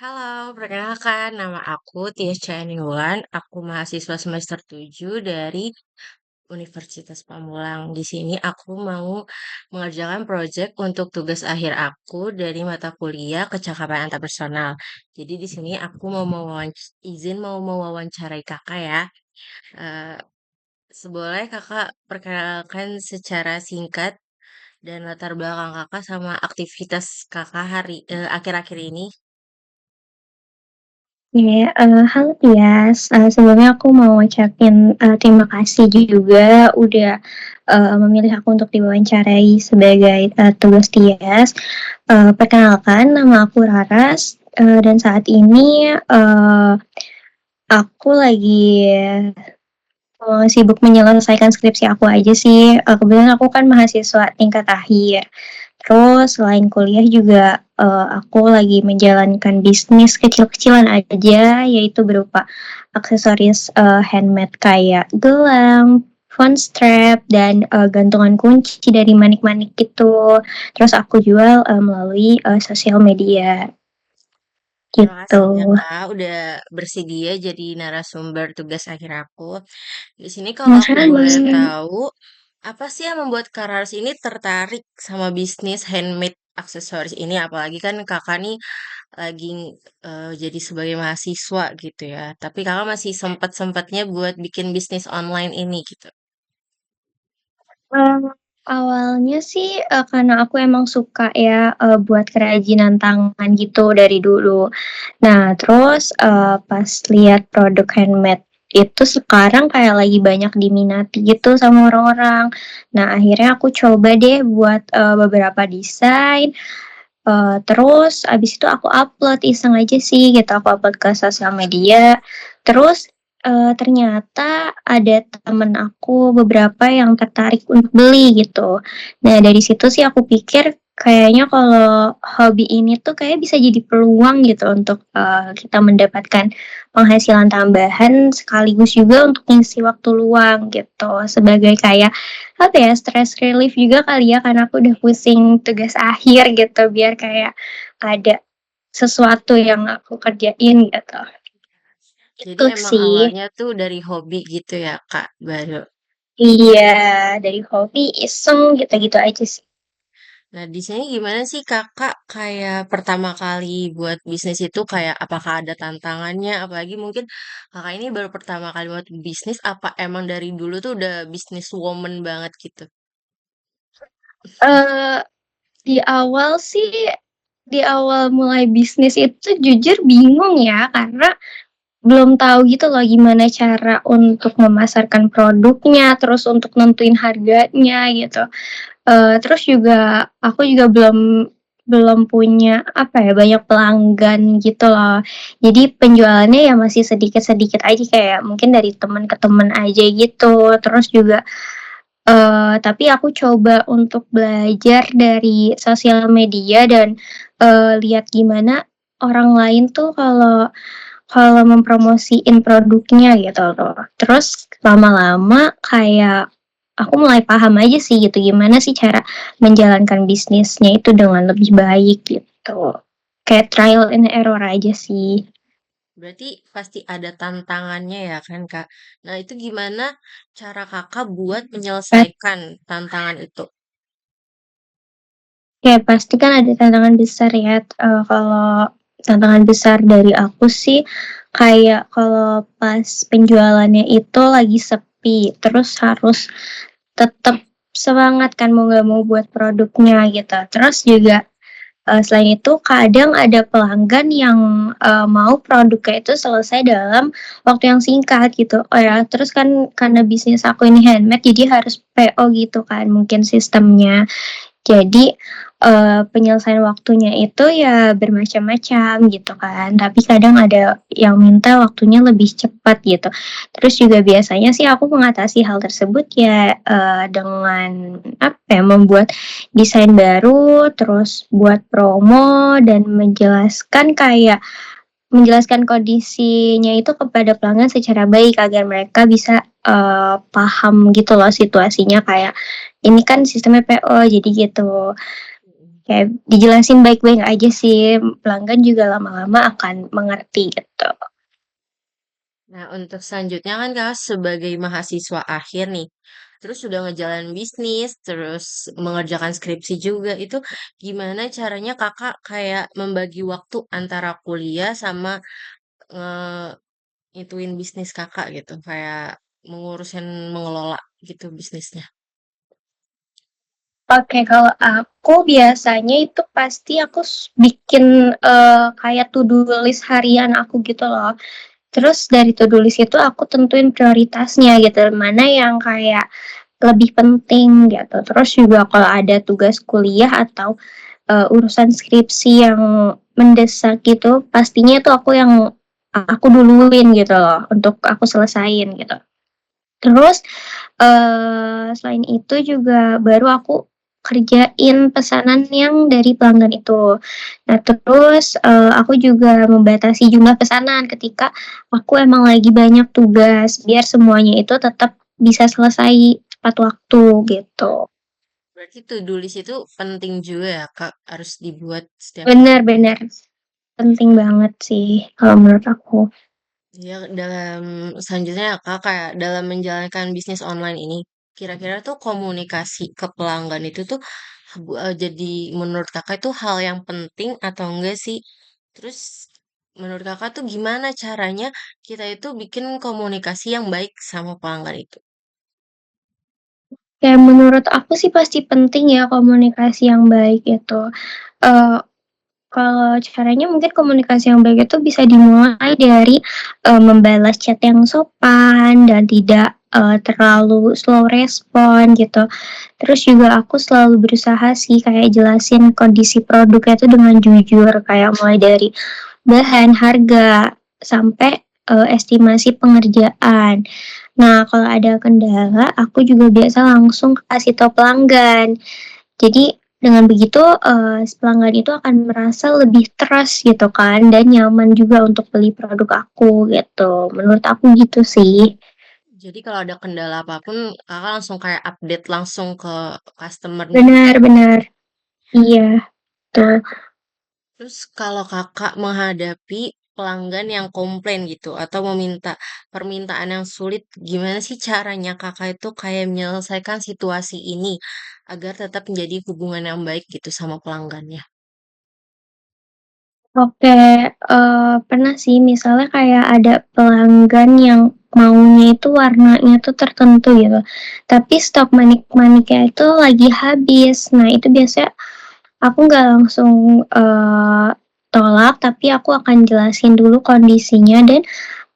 Halo, perkenalkan nama aku Tias Wulan. Aku mahasiswa semester 7 dari Universitas Pamulang. Di sini aku mau mengerjakan proyek untuk tugas akhir aku dari mata kuliah kecakapan antarpersonal. Jadi di sini aku izin mau mewawancarai kakak ya. Eh, Seboleh kakak perkenalkan secara singkat dan latar belakang kakak sama aktivitas kakak akhir-akhir ini. Oke, halo Tias, sebelumnya aku mau ngucapin, terima kasih juga udah, memilih aku untuk diwawancarai sebagai, tugas Tias. Perkenalkan nama aku Raras, dan saat ini, aku lagi, sibuk menyelesaikan skripsi aku aja sih, kebetulan aku kan mahasiswa tingkat akhir. Terus selain kuliah juga, aku lagi menjalankan bisnis kecil-kecilan aja, yaitu berupa aksesoris, handmade kayak gelang, phone strap, dan, gantungan kunci dari manik-manik gitu. Terus aku jual, melalui, sosial media, Terima gitu. kasih ya Kak, udah bersedia jadi narasumber tugas akhir aku. Di sini kalau aku Sama-sama. boleh tahu, apa sih yang membuat Kak Rars ini tertarik sama bisnis handmade aksesoris ini? Apalagi kan kakak nih lagi jadi sebagai mahasiswa gitu ya. Tapi kakak masih sempat-sempatnya buat bikin bisnis online ini gitu. Awalnya sih, karena aku emang suka ya, buat kerajinan tangan gitu dari dulu. Nah terus, pas lihat produk handmade itu sekarang kayak lagi banyak diminati gitu sama orang-orang. Nah akhirnya aku coba deh buat, beberapa desain, terus abis itu aku upload iseng aja sih gitu, aku upload ke sosial media, terus, ternyata ada temen aku beberapa yang tertarik untuk beli gitu. Nah dari situ sih aku pikir kayaknya kalau hobi ini tuh kayaknya bisa jadi peluang gitu untuk, kita mendapatkan penghasilan tambahan sekaligus juga untuk ngisi waktu luang gitu, sebagai kayak apa ya, stress relief juga kali ya karena aku udah pusing tugas akhir gitu, biar kayak ada sesuatu yang aku kerjain gitu. Jadi Itu emang sih. awalnya tuh dari hobi gitu ya Kak, baru. Iya, dari hobi iseng gitu-gitu aja sih. Nah, di sini gimana sih Kakak kayak pertama kali buat bisnis itu kayak apakah ada tantangannya? Apalagi mungkin Kakak ini baru pertama kali buat bisnis, apa emang dari dulu tuh udah bisnis woman banget gitu? Eee, di awal mulai bisnis itu jujur bingung ya, karena belum tahu gitu loh gimana cara untuk memasarkan produknya, terus untuk nentuin harganya gitu. Terus juga aku juga belum belum punya, apa ya, banyak pelanggan gitu loh. Jadi penjualannya ya masih sedikit-sedikit aja kayak mungkin dari temen ke temen aja gitu. Terus juga, tapi aku coba untuk belajar dari sosial media dan, lihat gimana orang lain tuh kalau kalau mempromosiin produknya gitu loh. Terus lama-lama kayak aku mulai paham aja sih gitu, gimana sih cara menjalankan bisnisnya itu dengan lebih baik gitu. Kayak trial and error aja sih. Berarti pasti ada tantangannya ya kan, Kak? Nah, itu gimana cara Kakak buat Kan menyelesaikan tantangan itu? ya pasti kan ada tantangan besar ya, kalau tantangan besar dari aku sih kayak kalau pas penjualannya itu lagi sepi, terus harus tetap semangat kan mau nggak mau buat produknya gitu. Terus juga, selain itu kadang ada pelanggan yang, mau produknya itu selesai dalam waktu yang singkat gitu. Oh ya, terus kan karena bisnis aku ini handmade jadi harus PO gitu kan mungkin sistemnya. Jadi, penyelesaian waktunya itu ya bermacam-macam gitu kan, tapi kadang ada yang minta waktunya lebih cepat gitu. Terus juga biasanya sih aku mengatasi hal tersebut ya, dengan apa ya, membuat desain baru, terus buat promo dan menjelaskan kondisinya itu kepada pelanggan secara baik agar mereka bisa, paham gitu loh situasinya kayak, ini kan sistemnya PO jadi gitu. kayak dijelasin baik-baik aja sih, pelanggan juga lama-lama akan mengerti gitu. Nah, untuk selanjutnya kan Kakak sebagai mahasiswa akhir nih, terus sudah ngejalanin bisnis, terus mengerjakan skripsi juga, itu gimana caranya Kakak kayak membagi waktu antara kuliah sama ituin bisnis Kakak gitu, kayak mengurusin, mengelola gitu bisnisnya? Oke, kalau aku biasanya itu pasti aku bikin kayak to-do list harian aku gitu loh. Terus dari to-do list itu aku tentuin prioritasnya gitu, mana yang kayak lebih penting gitu. Terus juga kalau ada tugas kuliah atau urusan skripsi yang mendesak gitu, pastinya itu aku duluin gitu loh untuk aku selesain gitu. Terus, selain itu juga baru aku kerjain pesanan yang dari pelanggan itu. Nah terus, aku juga membatasi jumlah pesanan ketika aku emang lagi banyak tugas, biar semuanya itu tetap bisa selesai tepat waktu, gitu. Berarti to-do list itu penting juga ya Kak, harus dibuat setiap hari. Bener bener, penting banget sih kalau menurut aku. Ya, dalam selanjutnya ya Kak, kayak dalam menjalankan bisnis online ini, kira-kira tuh komunikasi ke pelanggan itu tuh jadi menurut Kakak itu hal yang penting atau enggak sih? Terus menurut Kakak tuh gimana caranya kita itu bikin komunikasi yang baik sama pelanggan itu? Ya menurut aku sih pasti penting ya komunikasi yang baik itu. Eee, Kalau caranya mungkin komunikasi yang baik itu bisa dimulai dari, membalas chat yang sopan dan tidak, terlalu slow respon gitu. Terus juga aku selalu berusaha sih kayak jelasin kondisi produknya itu dengan jujur, kayak mulai dari bahan, harga, sampai, estimasi pengerjaan. Nah, kalau ada kendala, aku juga biasa langsung kasih tahu pelanggan. Jadi dengan begitu, si pelanggan itu akan merasa lebih trust gitu kan dan nyaman juga untuk beli produk aku gitu, menurut aku gitu sih. Jadi kalau ada kendala apapun, Kakak langsung kayak update langsung ke customer-nya. Benar benar, iya, betul. Terus kalau Kakak menghadapi pelanggan yang komplain gitu atau meminta permintaan yang sulit, gimana sih caranya Kakak itu kayak menyelesaikan situasi ini agar tetap menjadi hubungan yang baik gitu sama pelanggannya? Oke, pernah sih misalnya kayak ada pelanggan yang maunya itu warnanya tuh tertentu gitu, tapi stok manik-maniknya itu lagi habis. Nah itu biasanya aku nggak langsung, tolak, tapi aku akan jelasin dulu kondisinya dan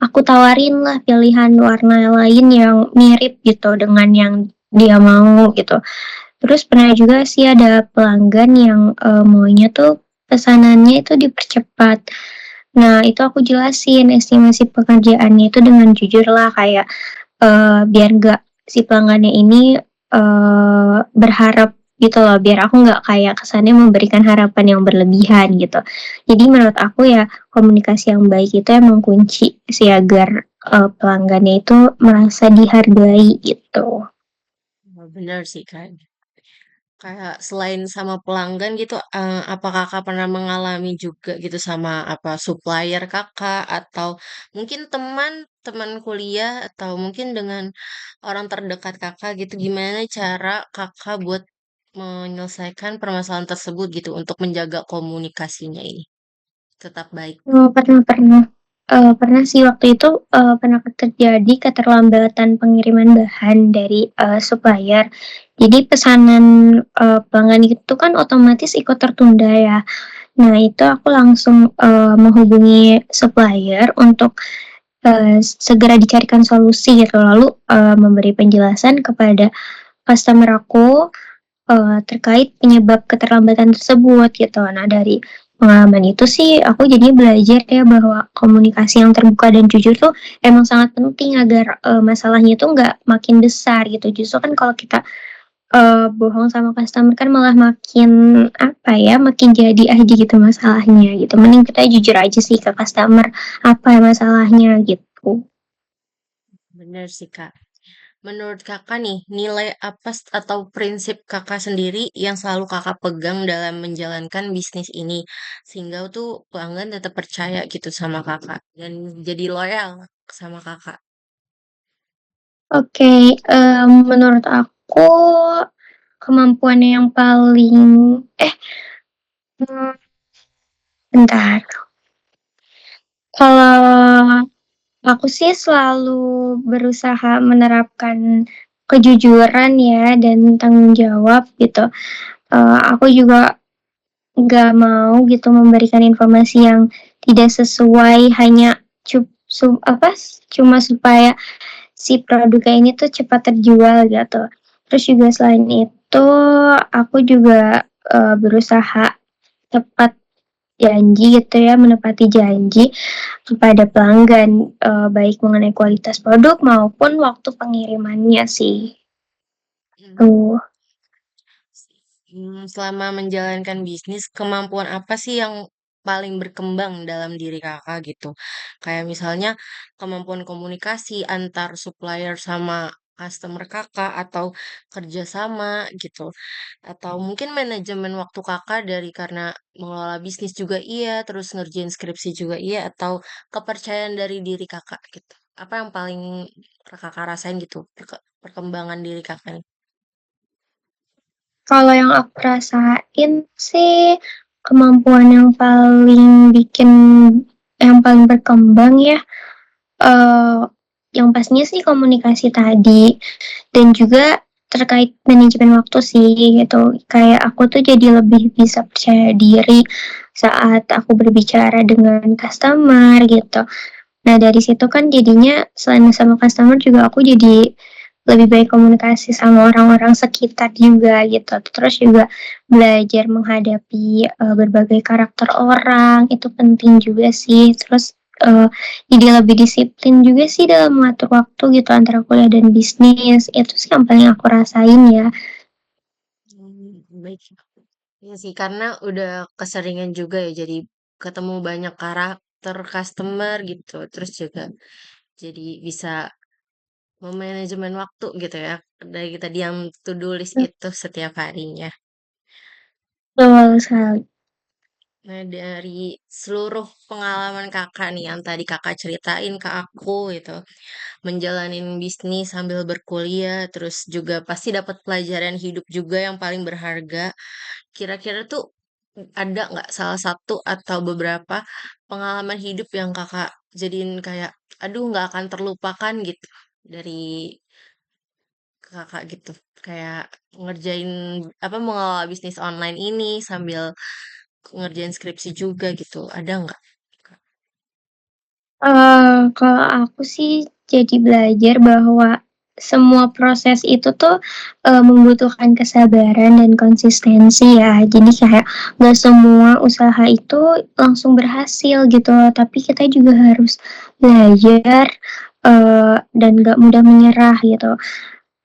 aku tawarin lah pilihan warna lain yang mirip gitu dengan yang dia mau gitu. Terus pernah juga sih ada pelanggan yang, maunya tuh pesanannya itu dipercepat. Nah itu aku jelasin estimasi pekerjaannya itu dengan jujur lah kayak, biar nggak si pelanggannya ini, berharap gitu loh, biar aku nggak kayak kesannya memberikan harapan yang berlebihan gitu. Jadi menurut aku ya komunikasi yang baik itu emang kunci sih agar, pelanggannya itu merasa dihargai gitu. Oh, benar sih Kak. Kayak selain sama pelanggan gitu, apakah Kakak pernah mengalami juga gitu sama apa supplier Kakak atau mungkin teman, teman kuliah atau mungkin dengan orang terdekat Kakak gitu, gimana cara Kakak buat menyelesaikan permasalahan tersebut gitu untuk menjaga komunikasinya ini tetap baik? Pernah pernah. Pernah sih waktu itu, pernah terjadi keterlambatan pengiriman bahan dari, supplier. Jadi pesanan, pelanggan itu kan otomatis ikut tertunda ya. Nah itu aku langsung, menghubungi supplier untuk, segera dicarikan solusi gitu, lalu, memberi penjelasan kepada customer aku terkait penyebab keterlambatan tersebut gitu. Nah dari pengalaman itu sih aku jadi belajar ya bahwa komunikasi yang terbuka dan jujur tuh emang sangat penting agar, masalahnya tuh nggak makin besar gitu. Justru kan kalau kita, bohong sama customer kan malah makin, apa ya, makin jadi aja gitu masalahnya gitu. Mending kita jujur aja sih ke customer apa masalahnya gitu. Bener sih, Kak. menurut Kakak nih, nilai apa atau prinsip Kakak sendiri yang selalu Kakak pegang dalam menjalankan bisnis ini? Sehingga tuh pelanggan tetap percaya gitu sama Kakak dan jadi loyal sama Kakak. Oke, menurut aku kemampuan yang paling eh, mmm, bentar. Kalau aku sih selalu berusaha menerapkan kejujuran ya dan tanggung jawab gitu. Aku juga nggak mau gitu memberikan informasi yang tidak sesuai hanya cuma supaya si produknya ini tuh cepat terjual gitu. Terus juga selain itu aku juga, berusaha tepat janji gitu ya, menepati janji kepada pelanggan, baik mengenai kualitas produk maupun waktu pengirimannya sih, tuh. Selama menjalankan bisnis, kemampuan apa sih yang paling berkembang dalam diri Kakak gitu? Kayak misalnya kemampuan komunikasi antar supplier sama customer Kakak atau kerjasama gitu. Atau mungkin manajemen waktu Kakak dari karena mengelola bisnis juga iya, terus ngerjain skripsi juga iya, atau kepercayaan dari diri Kakak gitu. Apa yang paling Kakak rasain gitu, perkembangan diri Kakak nih? Kalau yang aku rasain sih, kemampuan yang paling berkembang ya, eee, yang pastinya sih komunikasi tadi, dan juga terkait manajemen waktu sih gitu. Kayak aku tuh jadi lebih bisa percaya diri saat aku berbicara dengan customer gitu. Nah, dari situ kan jadinya selain sama customer juga aku jadi lebih baik komunikasi sama orang-orang sekitar juga gitu. Terus juga belajar menghadapi, berbagai karakter orang, itu penting juga sih. Terus, jadi lebih disiplin juga sih dalam mengatur waktu gitu antara kuliah dan bisnis, itu sih yang paling aku rasain ya. Baik. Iya sih, karena udah keseringan juga ya, jadi ketemu banyak karakter customer gitu. Terus juga jadi bisa memanajemen waktu gitu ya. Dari tadi yang to do list itu setiap harinya. Betul sekali. Nah, dari seluruh pengalaman kakak nih yang tadi kakak ceritain ke aku itu, menjalanin bisnis sambil berkuliah, terus juga pasti dapat pelajaran hidup juga yang paling berharga. Kira-kira tuh ada nggak salah satu atau beberapa pengalaman hidup yang kakak jadiin kayak, aduh nggak akan terlupakan gitu dari kakak gitu. Kayak ngerjain apa mengelola bisnis online ini sambil ngerjain skripsi juga gitu. Ada nggak? Kak? Kalau aku sih jadi belajar bahwa semua proses itu tuh, membutuhkan kesabaran dan konsistensi ya. Jadi kayak nggak semua usaha itu langsung berhasil gitu loh, tapi kita juga harus belajar, dan nggak mudah menyerah gitu.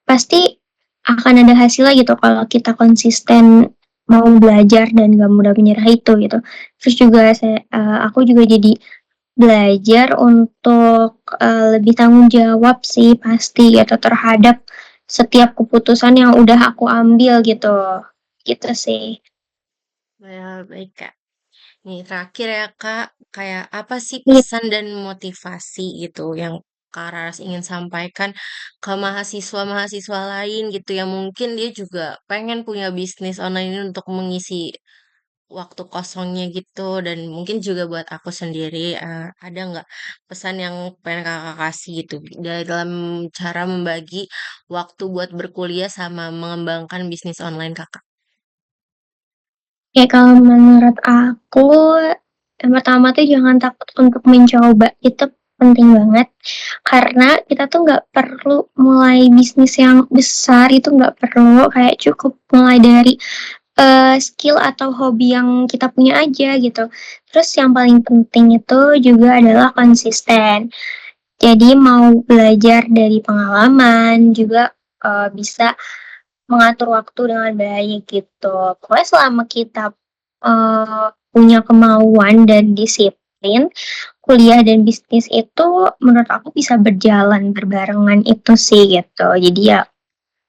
Pasti akan ada hasilnya gitu kalau kita konsisten mau belajar dan nggak mudah menyerah itu gitu. Terus juga aku juga jadi belajar untuk, lebih tanggung jawab sih pasti gitu terhadap setiap keputusan yang udah aku ambil gitu, gitu sih. Ya, baik Kak. Nih terakhir ya Kak, kayak apa sih Iya, pesan dan motivasi gitu yang Kak Raras ingin sampaikan ke mahasiswa-mahasiswa lain gitu yang mungkin dia juga pengen punya bisnis online ini untuk mengisi waktu kosongnya gitu dan mungkin juga buat aku sendiri ada nggak pesan yang pengen kakak kasih gitu dalam cara membagi waktu buat berkuliah sama mengembangkan bisnis online kakak? ya kalau menurut aku, yang pertama tuh jangan takut untuk mencoba, itu penting banget. Karena kita tuh nggak perlu mulai bisnis yang besar, itu nggak perlu, kayak cukup mulai dari skill atau hobi yang kita punya aja gitu. Terus yang paling penting itu juga adalah konsisten. Jadi mau belajar dari pengalaman juga, bisa mengatur waktu dengan baik gitu. Pokoknya selama kita, punya kemauan dan disiplin, kuliah dan bisnis itu menurut aku bisa berjalan berbarengan itu sih gitu. Jadi ya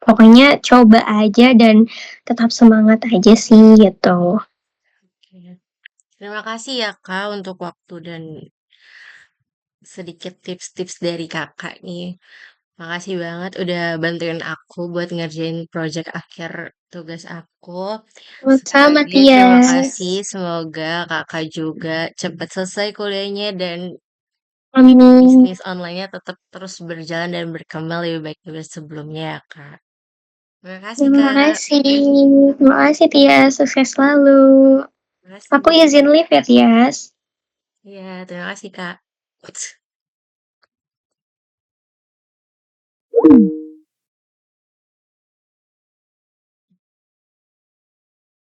pokoknya coba aja dan tetap semangat aja sih gitu. Oke. Terima kasih ya Kak untuk waktu dan sedikit tips-tips dari Kakak nih. Makasih banget udah bantuin aku buat ngerjain project akhir tugas aku. Sama-sama Sebagai terima Tias. kasih, semoga Kakak juga cepat selesai kuliahnya dan Amin. bisnis online-nya tetap terus berjalan dan berkembang lebih baik dari sebelumnya ya Kak. Terima kasih Terima Kak. kasih. Terima kasih Tias. Sukses selalu. Terima Aku kasih. izin live ya Tias. Iya, terima kasih Kak.